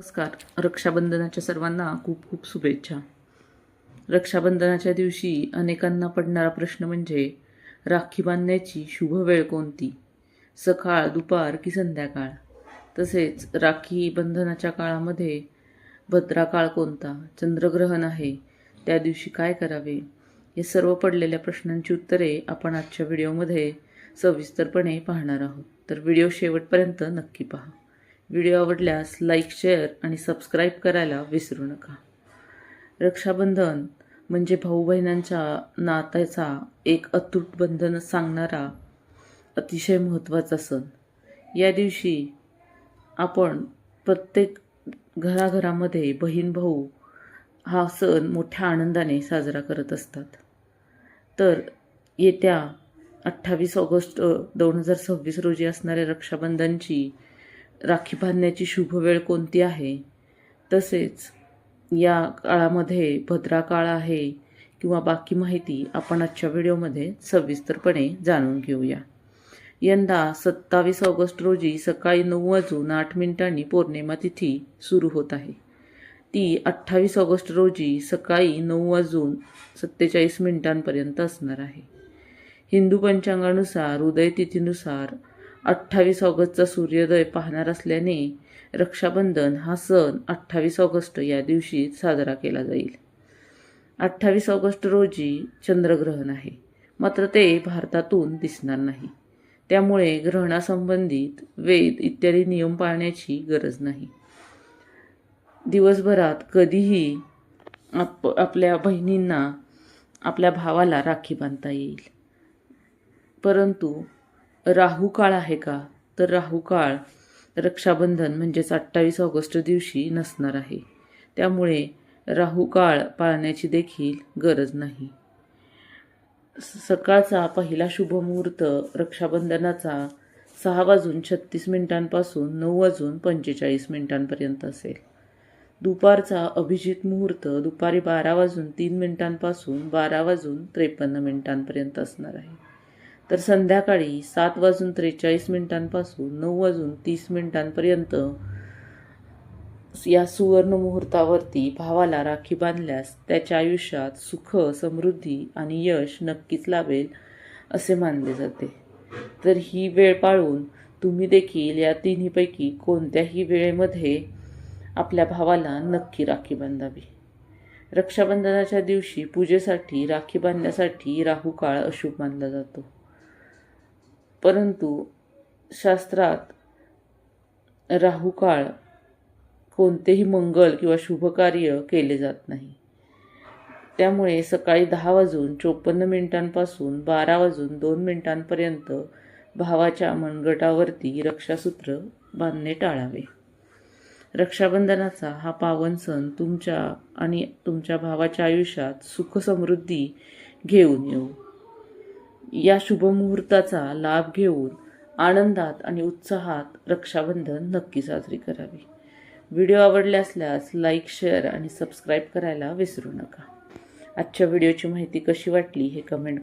नमस्कार. रक्षाबंधनाच्या सर्वांना खूप खूप शुभेच्छा. रक्षाबंधनाच्या दिवशी अनेकांना पडणारा प्रश्न म्हणजे राखी बांधण्याची शुभ वेळ कोणती? सकाळ, दुपार की संध्याकाळ? तसेच राखी बंधनाच्या काळामध्ये भद्रा काळ कोणता? चंद्रग्रहण आहे, त्या दिवशी काय करावे? हे सर्व पडलेल्या प्रश्नांची उत्तरे आपण आजच्या व्हिडिओमध्ये सविस्तरपणे पाहणार आहोत. तर व्हिडिओ शेवटपर्यंत नक्की पहा. व्हिडिओ आवडल्यास लाईक, शेअर आणि सबस्क्राईब करायला विसरू नका. रक्षाबंधन म्हणजे भाऊ बहिणांच्या नात्याचा एक अतूट बंधन सांगणारा अतिशय महत्त्वाचा सण. या दिवशी आपण प्रत्येक घराघरामध्ये बहीण भाऊ हा सण मोठ्या आनंदाने साजरा करत असतात. तर येत्या 28 ऑगस्ट 2026 रोजी असणाऱ्या रक्षाबंधनची राखी बांधण्याची शुभ वेळ कोणती आहे, तसेच या काळामध्ये भद्रा काळ आहे किंवा बाकी माहिती आपण आजच्या व्हिडिओमध्ये सविस्तरपणे जाणून घेऊया. यंदा 27 ऑगस्ट रोजी सकाळी 9:08 पौर्णिमा तिथी सुरू होत आहे. ती 28 ऑगस्ट रोजी सकाळी 9:47 पर्यंत असणार आहे. हिंदू पंचांगानुसार उदय तिथीनुसार 28 ऑगस्टचा सूर्योदय पाहणार असल्याने रक्षाबंधन हा सण 28 ऑगस्ट या दिवशी साजरा केला जाईल. 28 ऑगस्ट रोजी चंद्रग्रहण आहे, मात्र ते भारतातून दिसणार नाही. त्यामुळे ग्रहणासंबंधित वेद इत्यादी नियम पाळण्याची गरज नाही. दिवसभरात कधीही आपल्या बहिणींना, आपल्या भावाला राखी बांधता येईल. परंतु राहू काळ आहे का? तर राहू काळ रक्षाबंधन म्हणजेच 28 ऑगस्ट दिवशी नसणार आहे. त्यामुळे राहू काळ पाळण्याची देखील गरज नाही. सकाळचा पहिला शुभ मुहूर्त रक्षाबंधनाचा 6:36 पासून 9:45 पर्यंत असेल. दुपारचा अभिजित मुहूर्त दुपारी 12:03 पासून 12:53 पर्यंत असणार आहे. तर संध्याकाळी 7:43 पासून 9:30 पर्यंत या सुवर्ण मुहूर्तावरती भावाला राखी बांधल्यास त्याच्या आयुष्यात सुख, समृद्धी आणि यश नक्कीच लाभेल असे मानले जाते. तर ही वेळ पाळून तुम्ही देखील या तिन्हीपैकी कोणत्याही वेळेमध्ये आपल्या भावाला नक्की राखी बांधावी. रक्षाबंधनाच्या दिवशी पूजेसाठी राखी बांधण्यासाठी राहू काळ अशुभ मानला जातो. परंतु शास्त्रात राहू काळ कोणतेही मंगल किंवा शुभ कार्य केले जात नाही. त्यामुळे सकाळी 10:54 पासून 12:02 पर्यंत भावाच्या मनगटावरती रक्षासूत्र बांधणे टाळावे. रक्षाबंधनाचा हा पावन सण तुमच्या आणि तुमच्या भावाच्या आयुष्यात सुख, समृद्धी घेऊन येऊ. या शुभ मुहूर्ताचा लाभ घेऊन आनंदात आणि उत्साहात रक्षाबंधन नक्की साजरी करावी. व्हिडिओ आवडले असल्यास लाईक, शेअर आणि सबस्क्राईब करायला विसरू नका. आजच्या व्हिडिओची माहिती कशी वाटली हे कमेंट